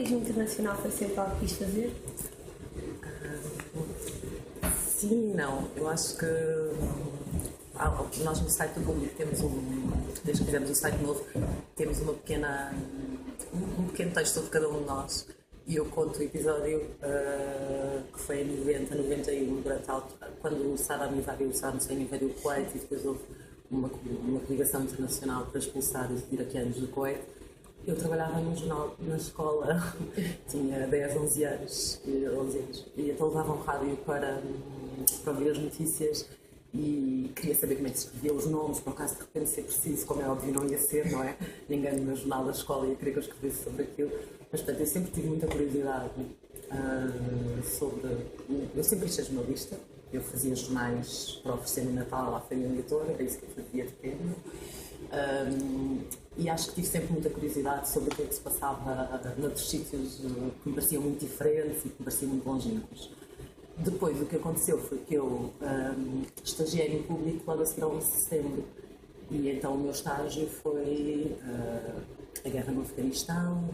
jornalismo internacional foi sempre algo que quis fazer? Sim, não. Eu acho que nós no site do Público temos desde que fizemos o site novo, temos um pequeno texto sobre cada um de nós. E eu conto o episódio que foi em 90, 91, quando o Saddam Hussein invadiu o Kuwait e depois houve uma coligação internacional para expulsar os iraquianos do Kuwait. Eu trabalhava num jornal na escola, tinha 10, 11 anos, e então levava um rádio para ouvir as notícias e queria saber como é que se escrevia os nomes, para o caso de repente ser preciso, como é óbvio não ia ser, não é? Ninguém no meu jornal da escola ia querer que eu escrevesse sobre aquilo, mas portanto eu sempre tive muita curiosidade sobre... Eu sempre quis ser jornalista, eu fazia jornais para oferecer no Natal à Feira Editora, era isso que eu fazia de pequeno. E acho que tive sempre muita curiosidade sobre o que é que se passava noutros sítios que me pareciam muito diferentes e que me pareciam muito longínquos. Depois, o que aconteceu foi que eu estagiei em Público logo a seguir ao 11 de setembro. E então o meu estágio foi a guerra no Afeganistão,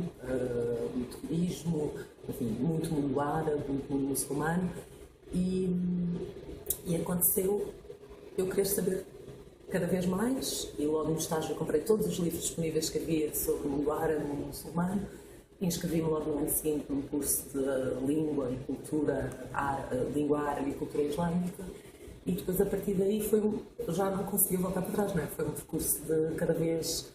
o terrorismo, enfim, muito mundo árabe, muito mundo muçulmano. E aconteceu eu querer saber cada vez mais, e logo no estágio comprei todos os livros disponíveis que havia sobre o mundo árabe, o mundo muçulmano, e inscrevi-me logo no ano seguinte num curso de língua e cultura, língua árabe e cultura islâmica, e depois a partir daí já não consegui voltar para trás, não é? Foi um percurso de cada vez...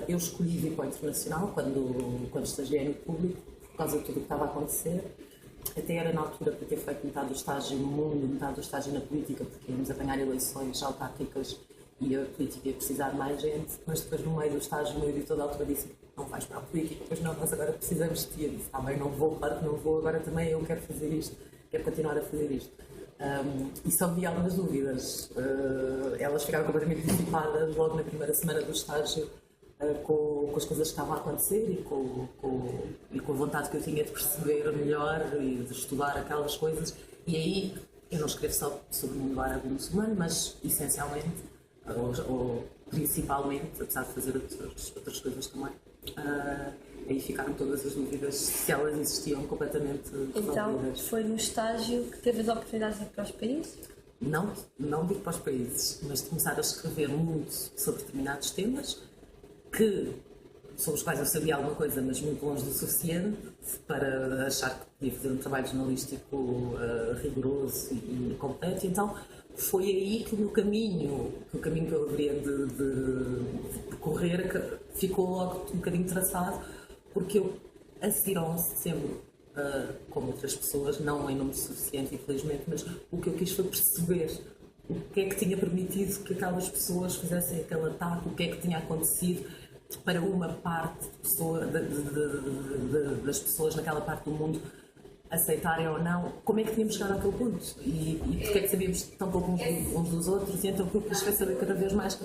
eu escolhi vir para o internacional quando estagiei no Público, por causa de tudo o que estava a acontecer. Até era na altura para ter feito metade do estágio no mundo, metade do estágio na política, porque íamos apanhar eleições autárquicas e a política ia precisar de mais gente, mas depois no meio do estágio o meu editor da altura disse: não vais para a política, pois não, nós agora precisamos de ti. Eu disse: está bem, não vou, claro que não vou, agora também eu quero fazer isto, quero continuar a fazer isto. E só vi algumas dúvidas, elas ficaram completamente dissipadas logo na primeira semana do estágio, com as coisas que estavam a acontecer e com a vontade que eu tinha de perceber melhor e de estudar aquelas coisas. E aí eu não escrevo só sobre o mundo árabe e muçulmano, mas essencialmente, ou principalmente, apesar de fazer outras coisas também, aí ficaram todas as dúvidas, se elas existiam, completamente resolvidas. Então foi no estágio que teve as oportunidades de ir para os países? Não de ir para os países, mas de começar a escrever muito sobre determinados temas, sobre os quais eu sabia alguma coisa, mas muito longe do suficiente para achar que podia fazer um trabalho jornalístico rigoroso e completo. Então foi aí que o caminho que eu haveria de percorrer ficou logo um bocadinho traçado, porque eu, a seguir ao 11 de setembro, como outras pessoas, não em número suficiente, infelizmente, mas o que eu quis foi perceber o que é que tinha permitido que aquelas pessoas fizessem aquele ataque, o que é que tinha acontecido para uma parte das pessoas naquela parte do mundo aceitarem ou não, como é que tínhamos chegado àquele ponto e porque é que sabíamos tão pouco uns dos outros. E então o que eu quis foi saber cada vez mais,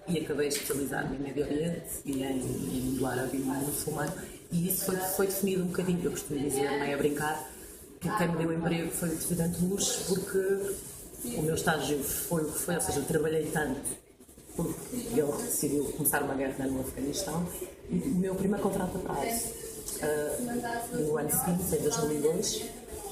e acabei a especializar-me em Médio Oriente e em mundo árabe e mundo muçulmano, e isso foi definido um bocadinho. Eu costumo dizer, meio a brincar, que quem me deu emprego foi o Presidente Bush, porque o meu estágio foi o que foi, ou seja, eu trabalhei tanto porque ele decidiu começar uma guerra no Afeganistão, e o meu primeiro contrato a prazo, no ano seguinte, em 2002,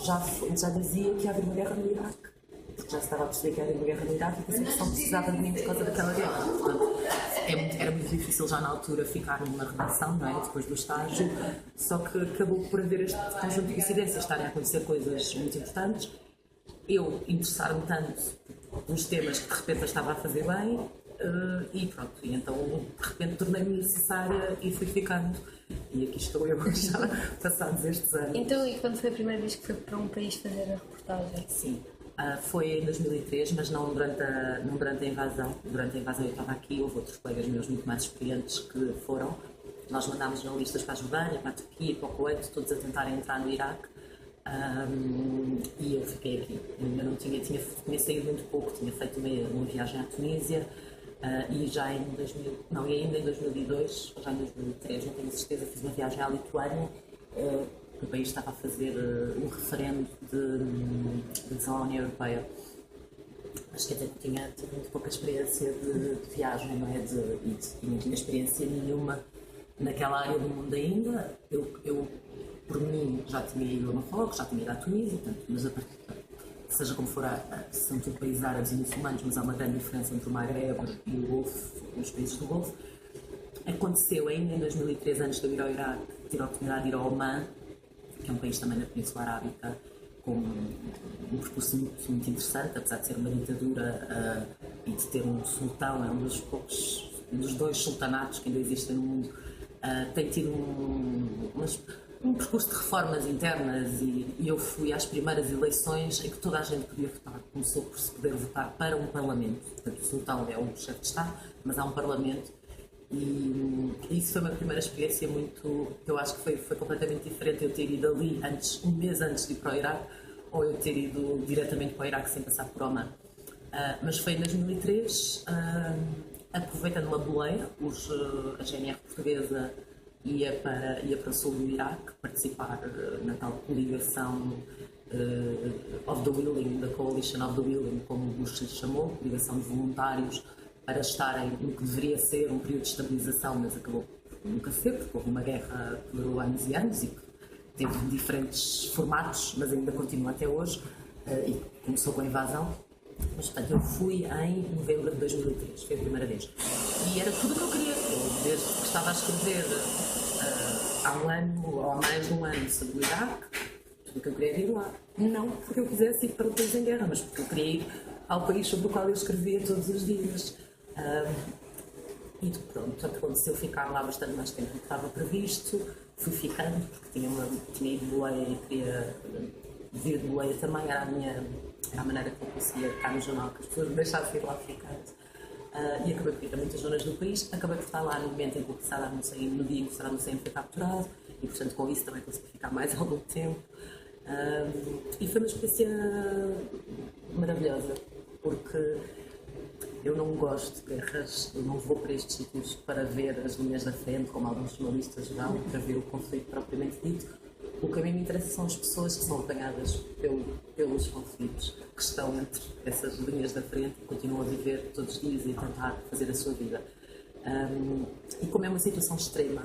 já dizia que ia haver uma guerra no Iraque, porque já se estava a perceber que ia haver uma guerra no Iraque e que a Seleção precisava de mim por causa daquela guerra. Portanto, era muito difícil já na altura ficar numa redação, não é? Depois do estágio, só que acabou por haver este conjunto de coincidências, estarem a acontecer coisas muito importantes, eu interessar-me tanto nos temas que de repente eu estava a fazer bem, e pronto, e então de repente tornei-me necessária e fui ficando, e aqui estou eu já passados estes anos. Então, e quando foi a primeira vez que foi para um país fazer a reportagem? Sim, foi em 2003, mas não durante a invasão. Durante a invasão eu estava aqui, houve outros colegas meus muito mais experientes que foram. Nós mandámos jornalistas para a Jordânia, para a Turquia, para o Kuwait, todos a tentarem entrar no Iraque. E eu fiquei aqui. Ainda não tinha saído muito pouco, tinha feito uma viagem à Tunísia, e já ainda em 2002, ou já em 2003, não tenho certeza, fiz uma viagem à Lituânia, o país estava a fazer um referendo de adesão à União Europeia. Mas quer dizer que tinha muito pouca experiência de viagem, não é? E não tinha experiência nenhuma naquela área do mundo ainda. Eu por mim, já tinha ido a Marrocos, já tinha ido à Tunísia, portanto, mas seja como for, são tudo países árabes e muçulmanos, mas há uma grande diferença entre o Magreb e o Golfo, os países do Golfo. Aconteceu ainda em 2003, antes de eu ir ao Iraque, ter a oportunidade de ir ao Omã, que é um país também na Península Arábica, com um percurso muito, muito interessante, apesar de ser uma ditadura e de ter um sultão, é um dos dois sultanatos que ainda existem no mundo, tem tido um percurso de reformas internas e eu fui às primeiras eleições em que toda a gente podia votar. Começou por se poder votar para um parlamento. Portanto, o sultão é o chefe de Estado, mas há um parlamento. E isso foi uma primeira experiência muito, que eu acho que foi completamente diferente eu ter ido ali um mês antes de ir para o Iraque, ou eu ter ido diretamente para o Iraque sem passar por Oman. Mas foi em 2003, aproveitando uma boleia, a GNR portuguesa ia para o sul do Iraque participar na tal coligação of the Willing, da Coalition of the Willing, como o Bush lhe chamou, coligação de voluntários para estarem no que deveria ser um período de estabilização, mas acabou por nunca ser, porque houve uma guerra que durou anos e anos e que teve diferentes formatos, mas ainda continua até hoje, e começou com a invasão. Mas, portanto, eu fui em novembro de 2003, foi a primeira vez. E era tudo o que eu queria. Eu, desde que estava a escrever há um ano, ou há mais de um ano, sobre o Iraque, tudo o que eu queria era ir lá. Não porque eu quisesse ir para o país em guerra, mas porque eu queria ir ao país sobre o qual eu escrevia todos os dias. E pronto, aconteceu ficar lá bastante mais tempo do que estava previsto. Fui ficando, porque tinha ido de boleia e queria vir de boleia também, era a maneira que eu conseguia cá no jornal, que as pessoas me deixassem ir lá ficar. E acabei por ir a muitas zonas do país. Acabei por estar lá no momento em que o Saddam Hussein, no dia em que o Saddam Hussein foi capturado, e portanto com isso também consegui ficar mais algum tempo. E foi uma experiência maravilhosa, porque eu não gosto de guerras, eu não vou para estes sítios para ver as linhas da frente, como alguns jornalistas vão, para ver o conflito propriamente dito. O que a mim me interessa são as pessoas que são apanhadas pelos conflitos, que estão entre essas linhas da frente e continuam a viver todos os dias e a tentar fazer a sua vida. E como é uma situação extrema,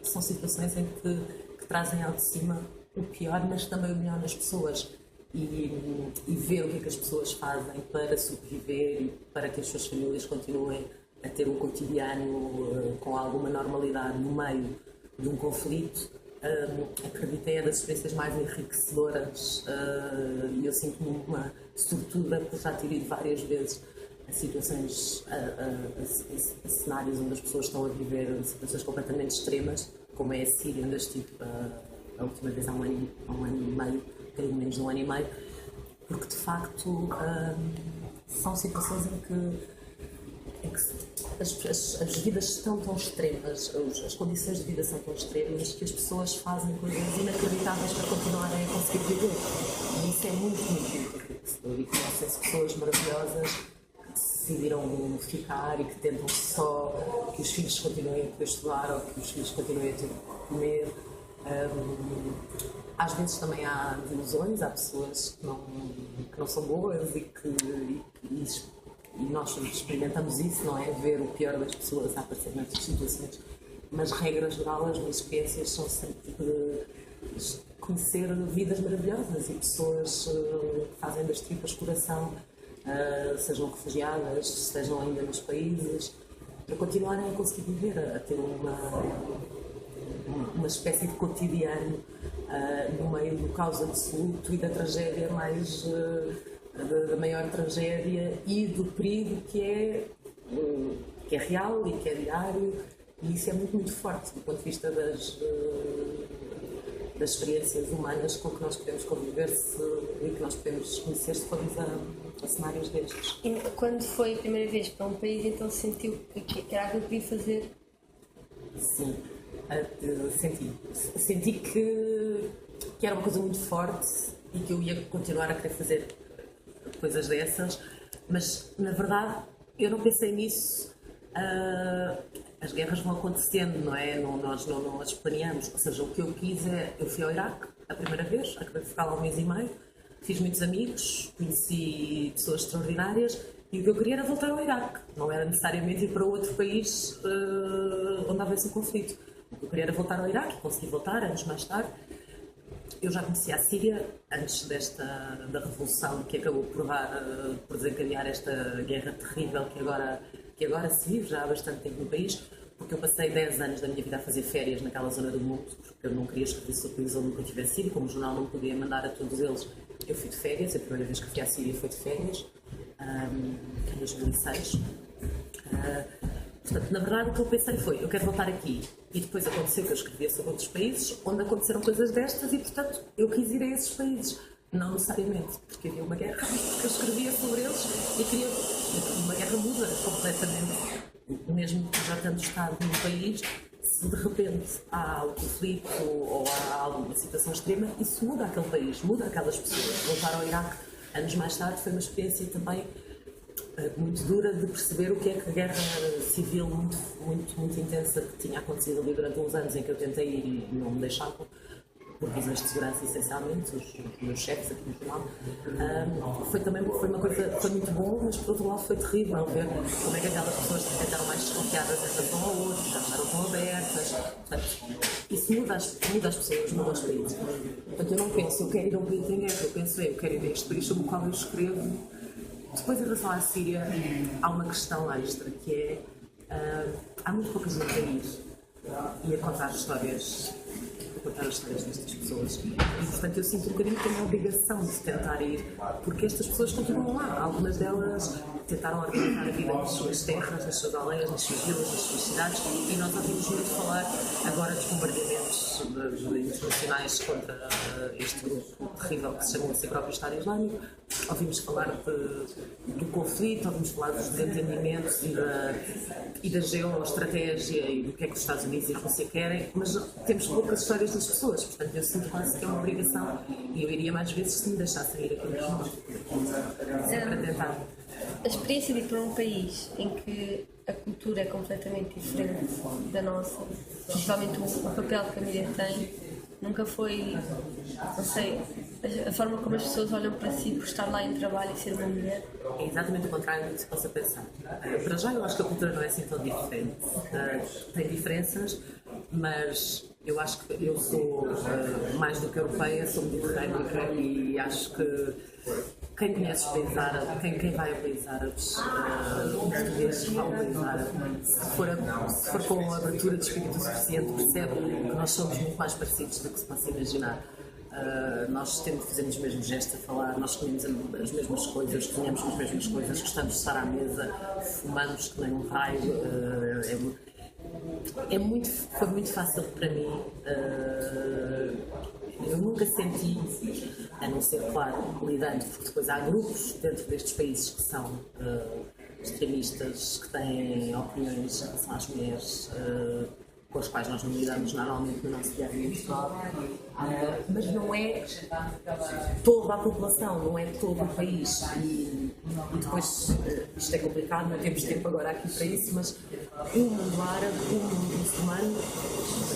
são situações em que trazem ao de cima o pior, mas também o melhor nas pessoas. E ver o que é que as pessoas fazem para sobreviver e para que as suas famílias continuem a ter um cotidiano com alguma normalidade no meio de um conflito, acreditei, é das experiências mais enriquecedoras, e eu sinto-me uma sortuda por já ter ido várias vezes a situações, a cenários onde as pessoas estão a viver situações completamente extremas, como é a Síria, onde estive a última vez há um ano e meio, um bocadinho menos de um ano e meio, porque de facto são situações em que as vidas estão tão extremas, as condições de vida são tão extremas que as pessoas fazem coisas inacreditáveis para continuarem a conseguir viver. E isso é muito, muito enriquecedor. E conhecem-se pessoas maravilhosas que decidiram ficar e que tentam só que os filhos continuem a poder estudar ou que os filhos continuem a ter que comer. Às vezes também há desilusões, há pessoas que não são boas e nós experimentamos isso, não é? Ver o pior das pessoas a aparecer nestas situações. Mas, regra geral, as minhas experiências são sempre de conhecer vidas maravilhosas e pessoas que fazem das tripas coração, sejam refugiadas, estejam ainda nos países, para continuarem a conseguir viver, a ter uma espécie de cotidiano no meio do caos absoluto e da tragédia da maior tragédia e do perigo que é real e que é diário, e isso é muito, muito forte do ponto de vista das experiências humanas com que nós podemos conviver e que nós podemos conhecer se formos a cenários destes. E quando foi a primeira vez para um país, então sentiu que era aquilo que queria fazer? Sim, senti que era uma coisa muito forte e que eu ia continuar a querer fazer coisas dessas, mas na verdade eu não pensei nisso. As guerras vão acontecendo, não é? Nós não as planeamos. Ou seja, o que eu quis eu fui ao Iraque a primeira vez, acabei de ficar lá um mês e meio, fiz muitos amigos, conheci pessoas extraordinárias E o que eu queria era voltar ao Iraque, não era necessariamente ir para outro país onde houvesse um conflito. O que eu queria era voltar ao Iraque, consegui voltar anos mais tarde. Eu já conhecia a Síria antes da revolução que acabou por desencadear esta guerra terrível que agora se vive já há bastante tempo no país, porque eu passei 10 anos da minha vida a fazer férias naquela zona do mundo, porque eu não queria escrever sobre o país onde nunca tivesse ido, como o jornal não podia mandar a todos eles, eu fui de férias, a primeira vez que fui à Síria foi de férias, em 2006. Portanto, na verdade, o que eu pensei foi, eu quero voltar aqui. E depois aconteceu que eu escrevia sobre outros países onde aconteceram coisas destas e, portanto, eu quis ir a esses países. Não necessariamente porque havia uma guerra, mas porque eu escrevia sobre eles e queria... Uma guerra muda completamente. Mesmo que já tanto estado num país, se de repente há um conflito ou há alguma situação extrema, isso muda aquele país, muda aquelas pessoas. Voltar ao Iraque anos mais tarde foi uma experiência também muito dura de perceber o que é que a guerra civil muito intensa que tinha acontecido ali durante uns anos em que eu tentei ir e não me deixavam, por razões de segurança essencialmente, os meus chefes aqui no jornal. Foi uma coisa, foi muito bom, mas por outro lado foi terrível ver como é que aquelas pessoas eram mais desconfiadas em relação ao outro, já não eram tão abertas. Portanto, isso muda as pessoas, muda os países. Portanto, eu não penso, eu quero ir a um país em guerra, eu penso, eu quero ir a este país sobre o qual eu escrevo. Depois, em relação à Síria, há uma questão extra, que é há muito pouca gente a ir e a contar histórias destas pessoas. E, portanto, eu sinto um bocadinho que tenho a obrigação de tentar ir, porque estas pessoas continuam lá. Algumas delas tentaram organizar a vida nas suas terras, nas suas aldeias, nas suas vilas, nas suas cidades, e nós ouvimos muito falar agora dos bombardeamentos internacionais contra este grupo terrível que se chamou assim próprio Estado Islâmico. Ouvimos falar do conflito, ouvimos falar dos desentendimentos e da geoestratégia e do que é que os Estados Unidos e a Rússia querem, mas temos poucas histórias das pessoas, portanto eu sinto quase que é uma obrigação e eu iria mais vezes se me deixassem ir aqui no jornal para tentar. A experiência de ir para um país em que a cultura é completamente diferente da nossa, principalmente o papel que a mídia tem, nunca foi, não sei, a forma como as pessoas olham para si por estar lá em trabalho e ser uma mulher. É exatamente o contrário do que se possa pensar. Para já eu acho que a cultura não é assim tão diferente. Tem diferenças, mas eu acho que eu sou mais do que europeia, sou mediterrânica e acho que quem conhece os países árabes, quem vai a países árabes, os portugueses que vão a países árabes, se for com a abertura de espírito suficiente, percebe que nós somos muito mais parecidos do que se possa imaginar. Nós fazemos os mesmos gestos a falar, nós comemos as mesmas coisas, cozinhamos as mesmas coisas, gostamos de estar à mesa, fumamos que nem um raio. Foi muito fácil para mim. Eu nunca senti, a não ser, claro, lidando, porque depois há grupos dentro destes países que são extremistas, que têm opiniões em relação às mulheres, com as quais nós não lidamos normalmente no nosso dia a dia pessoal, mas não é toda a população, não é todo o país. E depois, isto é complicado, não temos tempo agora aqui para isso, mas o mundo árabe, o mundo muçulmano,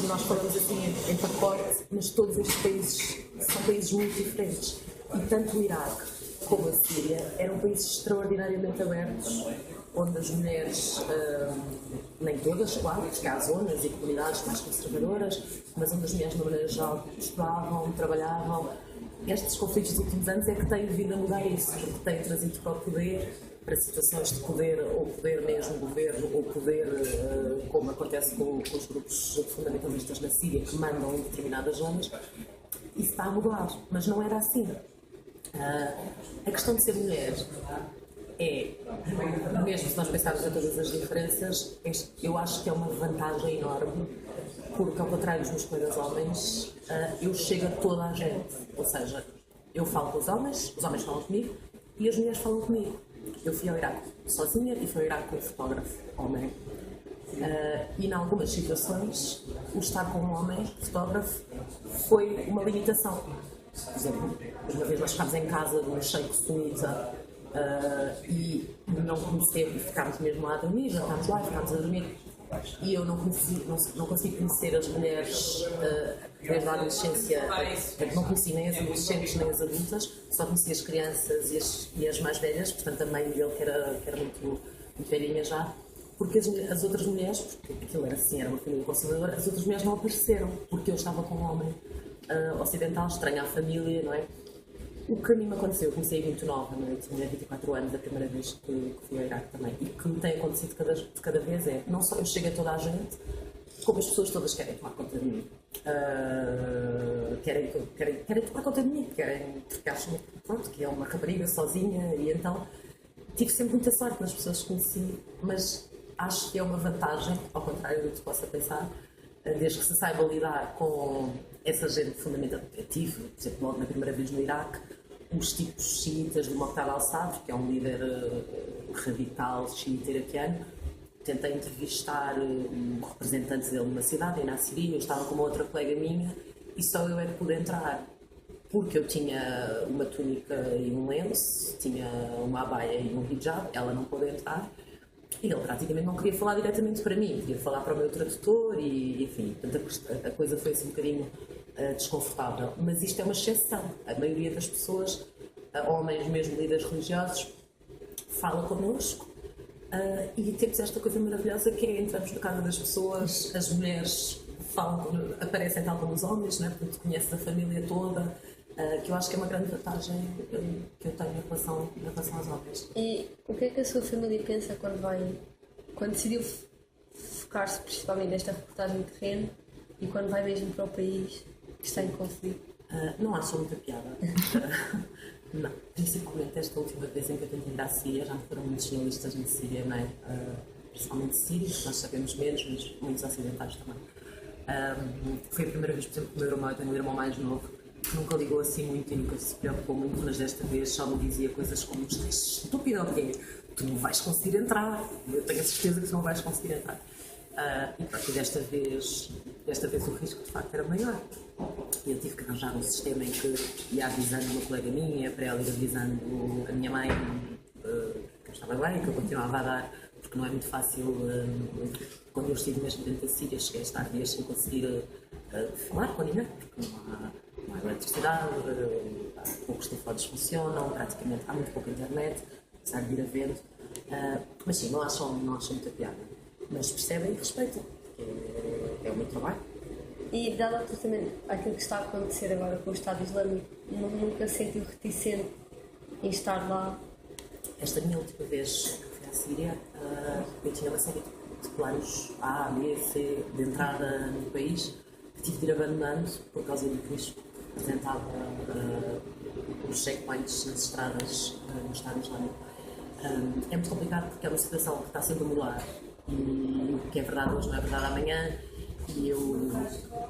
nós falamos assim em pacote, mas todos estes países são países muito diferentes. E tanto o Iraque como a Síria eram países extraordinariamente abertos, onde as mulheres, nem todas, claro, porque há zonas e comunidades mais conservadoras, mas onde as mulheres, de uma maneira geral, estudavam, trabalhavam. Estes conflitos dos últimos anos é que têm vindo a mudar isso, porque têm trazido para o poder, para situações de poder, ou poder mesmo, governo, ou poder, como acontece com os grupos fundamentalistas na Síria, que mandam em determinadas zonas. Isso está a mudar, mas não era assim. A questão de ser mulher mesmo se nós pensarmos em todas as diferenças, eu acho que é uma vantagem enorme, porque ao contrário dos meus colegas homens, eu chego a toda a gente, ou seja, eu falo com os homens falam comigo e as mulheres falam comigo. Eu fui ao Iraque sozinha e fui ao Iraque com um fotógrafo homem. E em algumas situações, o estar com um homem fotógrafo foi uma limitação. Por exemplo, uma vez nós ficámos em casa de um sheik sunita e não conhecer e ficámos mesmo lá a dormir, jantámos lá e ficámos a dormir. e eu não consegui conhecer as mulheres desde a adolescência, não conheci nem as adolescentes nem as adultas, só conheci as crianças e as mais velhas, portanto a mãe dele que era muito velhinha já, porque as outras mulheres, porque aquilo era assim, era uma família conservadora, as outras mulheres não apareceram, porque eu estava com um homem ocidental, estranho à família, não é? O que a mim me aconteceu, eu comecei muito nova, não é? Eu tinha 24 anos, a primeira vez que fui ao Iraque também, e o que me tem acontecido de cada vez é, não só eu chego a toda a gente, como as pessoas todas querem tomar conta de mim. Querem tomar conta de mim, porque acham pronto, que é uma rapariga sozinha, e então tive sempre muita sorte nas pessoas que conheci, mas acho que é uma vantagem, ao contrário do que se possa pensar, desde que se saiba lidar com essa gente fundamentalmente. Eu tive, por exemplo, logo na primeira vez no Iraque, os tipos xiitas do Mokhtar al-Sadr, que é um líder radical xiita iraquiano. Tentei entrevistar representantes dele numa cidade, em Nasiriyah. Eu estava com uma outra colega minha e só eu é que pude entrar, porque eu tinha uma túnica e um lenço, tinha uma abaia e um hijab, ela não pôde entrar. E ele praticamente não queria falar diretamente para mim, queria falar para o meu tradutor e, enfim, portanto, a coisa foi assim um bocadinho desconfortável. Mas isto é uma exceção. A maioria das pessoas, homens mesmo líderes religiosos, fala connosco e temos esta coisa maravilhosa que é entramos na casa das pessoas, as mulheres falam, aparecem tal como os homens, né? Portanto, conheces a família toda. Que eu acho que é uma grande vantagem que eu tenho em relação aos homens. E o que é que a sua família pensa quando decidiu focar-se principalmente nesta reportagem de terreno e quando vai mesmo para o país que está em conflito? Não acham muita piada. Não, principalmente esta última vez em que eu tentei ir à Síria, já foram muitos jornalistas na Síria, não é? Principalmente sírios, nós sabemos menos, mas muitos ocidentais também. Foi a primeira vez, por exemplo, que o meu irmão, eu tenho um irmão mais novo, que nunca ligou assim muito e nunca se preocupou muito, mas desta vez só me dizia coisas como: estás estúpida ou quê? Tu não vais conseguir entrar, eu tenho a certeza que tu não vais conseguir entrar. E pronto, desta vez o risco de facto era maior. Eu tive que arranjar um sistema em que ia avisando uma colega minha, para ela ir avisando a minha mãe que eu estava bem, que eu continuava a dar, porque não é muito fácil. Quando eu estive mesmo dentro da Síria, cheguei a estar dias sem conseguir falar com ninguém, porque não há eletricidade, poucos telefones funcionam, praticamente há muito pouca internet, apesar de ir havendo. Mas sim, não acham muita piada, mas percebem e respeitam, é o meu trabalho. E dado também aquilo que está a acontecer agora com o Estado Islâmico, nunca sentiu reticente em estar lá? Esta minha última vez que fui à Síria, eu tinha uma série de planos A, B, C de entrada no país, que tive de ir abandonando por causa do risco que representava os checkpoints nas estradas no Estado Islâmico. É muito complicado porque é uma situação que está sempre a mudar e o que é verdade hoje não é verdade amanhã. E eu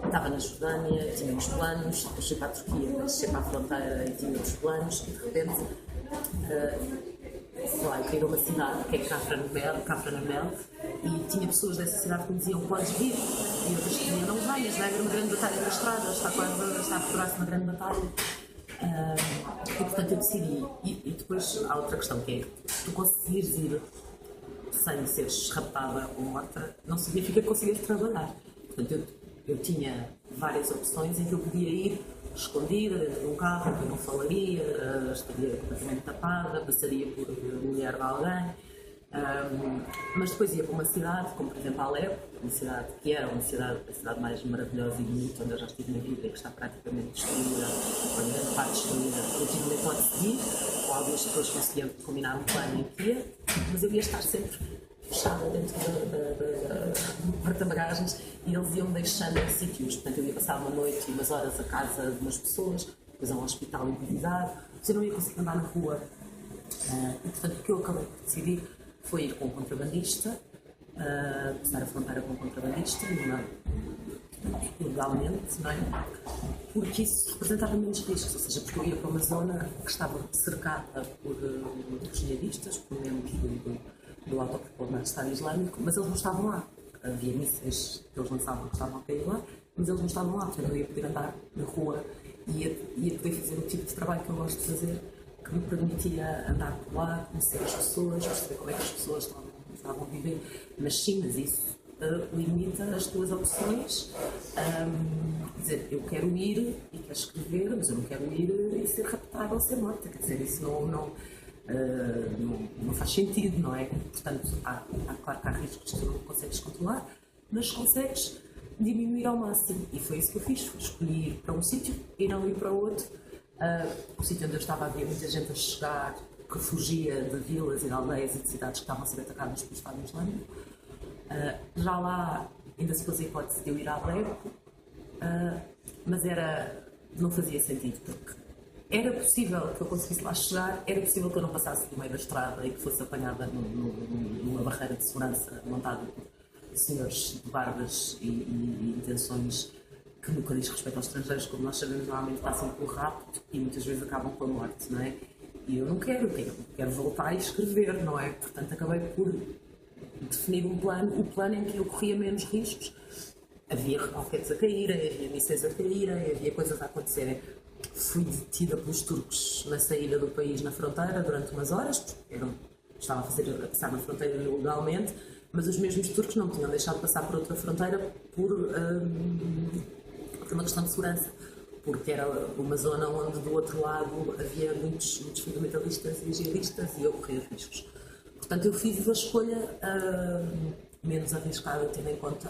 estava na Jordânia, tinha uns planos, depois fui para a Turquia, deixei para a fronteira e tinha outros planos, e de repente eu queria ir a uma cidade que é Kafranamel, e tinha pessoas dessa cidade que me diziam: podes vir, e outras que diziam: não venhas, vai haver uma grande batalha na estrada, está a preparar-se uma grande batalha. E portanto eu decidi. E depois há outra questão, que é: tu conseguires ir sem seres raptada ou morta, não significa que consigas trabalhar. Portanto, eu tinha várias opções em que eu podia ir escondida dentro de um carro, que eu não falaria, estaria completamente tapada, passaria por mulher de alguém, mas depois ia para uma cidade, como por exemplo Alepo, uma cidade que era a cidade mais maravilhosa e bonita onde eu já estive na vida, e que está praticamente destruída, ou grande parte destruída. Eu tive uma hipótese de ir, com algumas pessoas conseguiam combinar um plano em que ia, mas eu ia estar sempre fechada dentro do porta-bagagens e eles iam deixando em sítios. Portanto, eu ia passar uma noite e umas horas a casa de umas pessoas, depois a um hospital improvisado, mas eu não ia conseguir andar na rua. E portanto, o que eu acabei por decidir foi ir com um contrabandista, passar a fronteira com um contrabandista, ilegalmente, não é? Porque isso representava menos riscos, ou seja, porque eu ia para uma zona que estava cercada por jihadistas, por membros do autoproclamado Estado Islâmico, mas eles não estavam lá. Havia mísseis que eles lançavam que estavam a cair lá, mas eles não estavam lá, portanto eu ia poder andar na rua e ia poder fazer o tipo de trabalho que eu gosto de fazer, que me permitia andar por lá, conhecer as pessoas, perceber como é que as pessoas estavam a viver. Mas sim, mas isso limita as tuas opções. Quer dizer, eu quero ir e quero escrever, mas eu não quero ir e ser raptada ou ser morta. Quer dizer, isso não faz sentido, não é? Portanto, claro que há riscos que tu não consegues controlar, mas consegues diminuir ao máximo. E foi isso que eu fiz. Escolhi ir para um sítio e não ir para outro. O sítio onde eu estava havia muita gente a chegar que fugia de vilas e de aldeias e de cidades que estavam a ser atacadas pelo Estado Islâmico. Já lá ainda se fazia a hipótese de eu ir à Alepo, mas não fazia sentido, porque era possível que eu conseguisse lá chegar, era possível que eu não passasse do meio da estrada e que fosse apanhada numa barreira de segurança montada por senhores de barbas e intenções que, no que diz respeito aos estrangeiros, como nós sabemos, normalmente passam pelo rapto e muitas vezes acabam com a morte, não é? E eu não quero voltar a escrever, não é? Portanto, acabei por definir o plano em que eu corria menos riscos. Havia roquetes a caírem, havia mísseis a caírem, havia coisas a acontecerem. Fui detida pelos turcos na saída do país, na fronteira, durante umas horas, porque estava a passar na fronteira ilegalmente, mas os mesmos turcos não me tinham deixado passar por outra fronteira por uma questão de segurança, porque era uma zona onde do outro lado havia muitos fundamentalistas e jihadistas e eu corria riscos. Portanto, eu fiz a escolha menos arriscada, tendo em conta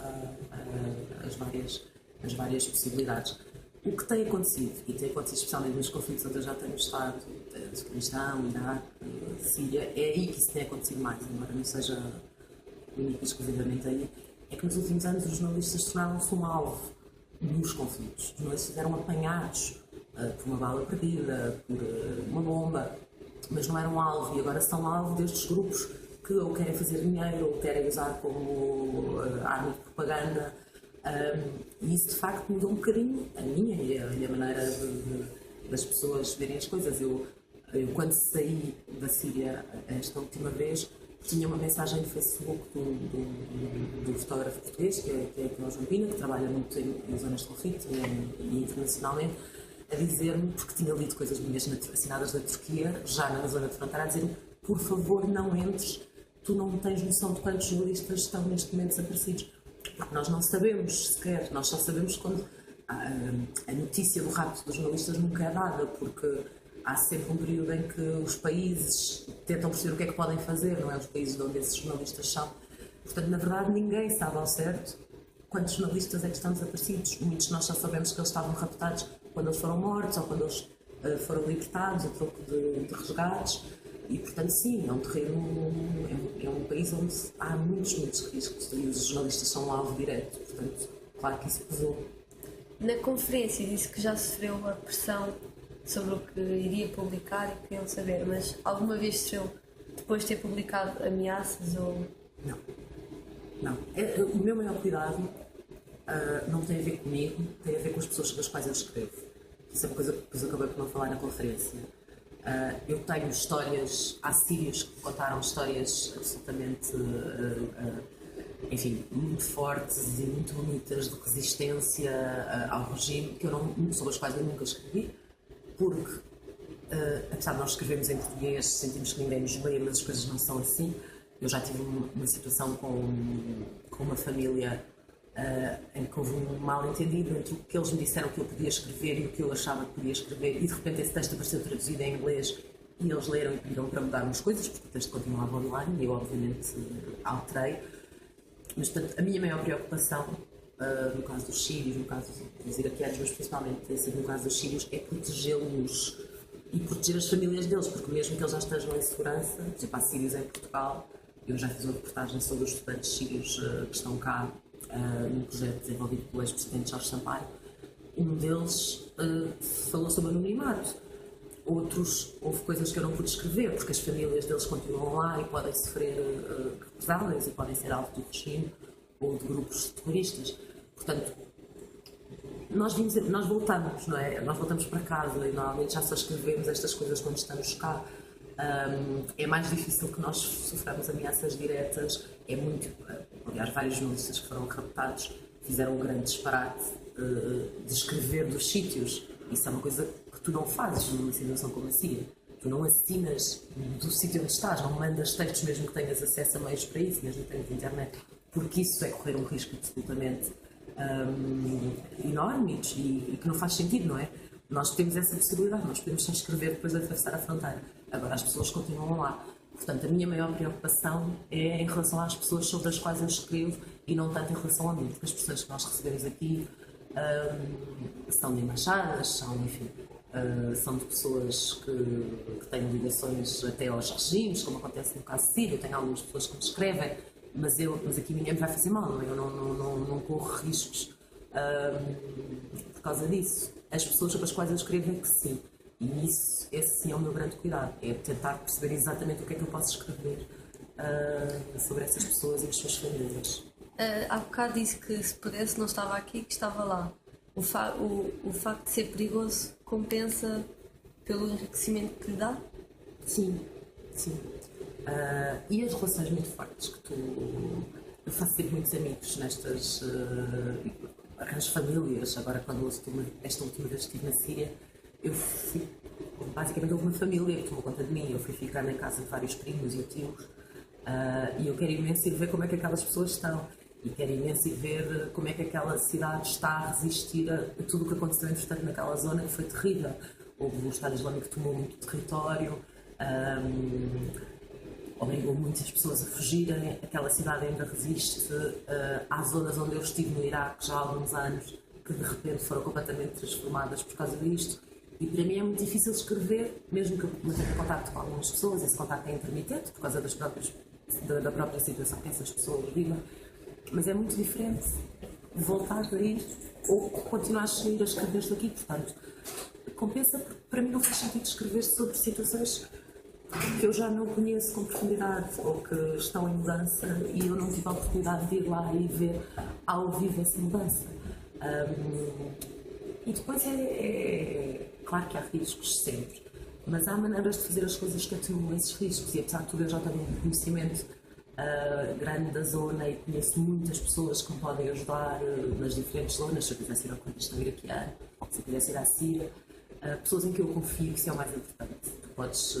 as várias possibilidades. O que tem acontecido, e tem acontecido especialmente nos conflitos onde eu já tenho estado, Afeganistão, Iraque, Síria, é aí que isso tem acontecido mais, embora não seja único e exclusivamente aí, é que nos últimos anos os jornalistas tornaram-se um alvo nos conflitos. Os jornalistas eram apanhados por uma bala perdida, por uma bomba, mas não eram alvo, e agora são alvo destes grupos que ou querem fazer dinheiro ou querem usar como arma de propaganda. E isso de facto mudou um bocadinho a minha e a maneira das pessoas verem as coisas. Eu quando saí da Síria esta última vez, tinha uma mensagem no Facebook do fotógrafo português, que é o João Pina, que trabalha muito em zonas de conflito e internacionalmente, a dizer-me, porque tinha lido coisas minhas assinadas da Turquia, já na zona de fronteira, a dizer-me: por favor, não entres, tu não tens noção de quantos jornalistas estão neste momento desaparecidos. Porque nós não sabemos sequer, nós só sabemos quando a notícia do rapto dos jornalistas nunca é dada, porque há sempre um período em que os países tentam perceber o que é que podem fazer, não é? Os países de onde esses jornalistas são. Portanto, na verdade, ninguém sabe ao certo quantos jornalistas é que estão desaparecidos. Muitos de nós só sabemos que eles estavam raptados quando eles foram mortos ou quando eles foram libertados a troco de resgates. E, portanto, sim, é um terreno, é um país onde há muitos riscos e os jornalistas são um alvo direto. Portanto, claro que isso pesou. Na conferência disse que já sofreu uma pressão sobre o que iria publicar e queriam saber, mas alguma vez sofreu, depois de ter publicado, ameaças ou... Não. O meu maior cuidado não tem a ver comigo, tem a ver com as pessoas sobre as quais eu escrevo. Isso é uma coisa que depois acabei por não falar na conferência. Eu tenho histórias, há sírios que contaram histórias absolutamente, enfim, muito fortes e muito bonitas de resistência ao regime, sobre as quais eu nunca escrevi, porque, apesar de nós escrevermos em português, sentimos que ninguém nos lê, mas as coisas não são assim. Eu já tive uma situação com uma família em que houve um mal-entendido entre o que eles me disseram que eu podia escrever e o que eu achava que podia escrever, e de repente esse texto apareceu traduzido em inglês e eles leram e pediram para mudar umas coisas, porque o texto continuava online e eu obviamente alterei. Mas, portanto, a minha maior preocupação, no caso dos sírios, no caso dos iraquianos, mas principalmente tem sido no caso dos sírios, é protegê-los e proteger as famílias deles, porque mesmo que eles já estejam em segurança, por exemplo, há sírios em Portugal, eu já fiz uma reportagem sobre os estudantes sírios que estão cá, num projeto desenvolvido pelo ex-presidente Jorge Sampaio. Um deles falou sobre anonimato. Outros, houve coisas que eu não pude escrever, porque as famílias deles continuam lá e podem sofrer represálias e podem ser alvo do regime ou de grupos terroristas. Portanto, nós voltamos, não é? Nós voltamos para casa e normalmente já só escrevemos estas coisas quando estamos cá. É mais difícil que nós soframos ameaças diretas. É muito. Aliás, vários jornalistas que foram raptados fizeram um grande disparate de escrever dos sítios. Isso é uma coisa que tu não fazes numa situação como a Síria. Tu não assinas do sítio onde estás, não mandas textos mesmo que tenhas acesso a meios para isso, mesmo que tenhas internet. porque isso é correr um risco absolutamente enorme e que não faz sentido, não é? Nós temos essa possibilidade, nós podemos só escrever depois de atravessar a fronteira. Agora as pessoas continuam lá. Portanto, a minha maior preocupação é em relação às pessoas sobre as quais eu escrevo e não tanto em relação a mim, porque as pessoas que nós recebemos aqui são de embaixadas, são, enfim, são de pessoas que têm ligações até aos regimes, como acontece no caso de Síria. Eu tenho algumas pessoas que me escrevem, mas aqui ninguém me vai fazer mal, não é? Eu não corro riscos por causa disso. As pessoas sobre as quais eu escrevo é que sim. E esse sim é o meu grande cuidado, é tentar perceber exatamente o que é que eu posso escrever sobre essas pessoas e as suas famílias. Há bocado disse que se pudesse não estava aqui, que estava lá. O facto de ser perigoso compensa pelo enriquecimento que lhe dá? Sim, sim. E as relações muito fortes que eu faço sempre muitos amigos nestas arranjo famílias. Agora, quando esta última vez que estive na Síria, eu fui, basicamente houve uma família que tomou conta de mim. Eu fui ficar na casa de vários primos e tios e eu quero imenso ir ver como é que aquelas pessoas estão e quero imenso ir ver como é que aquela cidade está a resistir a tudo o que aconteceu entretanto naquela zona, que foi terrível. Houve o Estado Islâmico que tomou muito território, obrigou muitas pessoas a fugirem. Aquela cidade ainda resiste. Há zonas onde eu estive no Iraque já há alguns anos que de repente foram completamente transformadas por causa disto. E para mim é muito difícil escrever, mesmo que eu mantenha contato com algumas pessoas. Esse contacto é intermitente por causa da própria situação que essas pessoas vivem. Mas é muito diferente voltar a ir ou continuar a seguir a escrever isto aqui. Portanto, compensa, porque para mim não faz sentido escrever sobre situações que eu já não conheço com profundidade ou que estão em mudança e eu não tive a oportunidade de ir lá e ver ao vivo essa mudança. E depois é claro que há riscos sempre, mas há maneiras de fazer as coisas que atenuam esses riscos e apesar de tudo eu já tenho um conhecimento grande da zona e conheço muitas pessoas que me podem ajudar nas diferentes zonas. Se eu quisesse ir ao Kurdistão iraquiano, se eu quisesse ir à Síria, pessoas em que eu confio, que isso é o mais importante. Tu podes,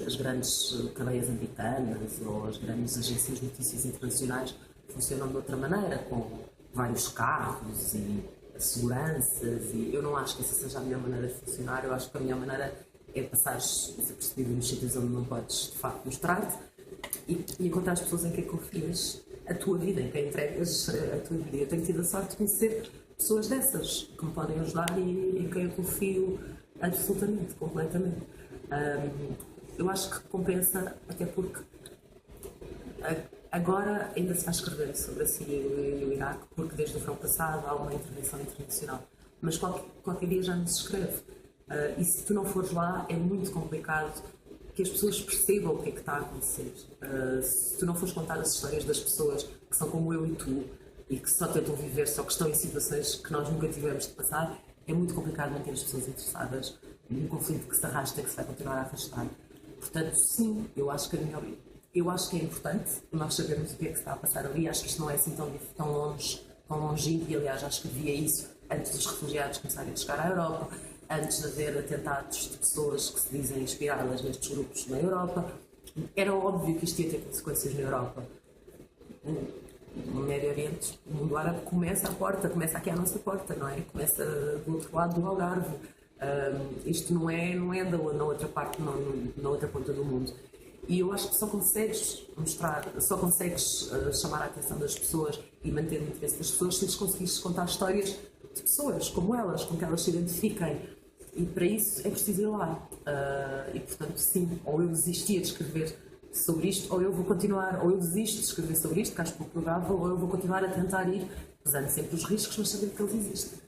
as grandes cadeias americanas ou as grandes agências de notícias internacionais funcionam de outra maneira, com vários carros e seguranças, e eu não acho que essa seja a melhor maneira de funcionar. Eu acho que a melhor maneira é passares desapercebido nos sítios onde não podes de facto mostrar-te e encontrar as pessoas em quem confias a tua vida, em quem entregas a tua vida. Eu tenho tido a sorte de conhecer pessoas dessas que me podem ajudar e em quem eu confio absolutamente, completamente. Eu acho que compensa, até porque agora ainda se vai escrever sobre a Síria e o Iraque, porque desde o verão passado há uma intervenção internacional, mas qualquer dia já não se escreve. E se tu não fores lá é muito complicado que as pessoas percebam o que é que está a acontecer. Se tu não fores contar as histórias das pessoas que são como eu e tu e que só tentam viver, só que estão em situações que nós nunca tivemos de passar, é muito complicado manter as pessoas interessadas num conflito que se arrasta e que se vai continuar a arrastar. Portanto, sim, eu acho que é importante nós sabermos o que é que se está a passar ali. Acho que isto não é assim tão longe, tão longínquo, e aliás acho que via isso antes dos refugiados começarem a chegar à Europa, antes de haver atentados de pessoas que se dizem inspiradas nestes grupos na Europa. Era óbvio que isto ia ter consequências na Europa. No Médio Oriente, o mundo árabe começa aqui à nossa porta, não é? Começa do outro lado do Algarve. Isto não é na outra parte, na outra ponta do mundo. E eu acho que só consegues mostrar, só consegues chamar a atenção das pessoas e manter o interesse das pessoas se lhes conseguires contar histórias de pessoas como elas, com que elas se identifiquem. E para isso é preciso ir lá. E portanto, sim, ou eu desistia de escrever sobre isto, ou eu vou continuar, ou eu desisto de escrever sobre isto, que acho pouco provável, ou eu vou continuar a tentar ir, pesando sempre os riscos, mas saber que eles existem.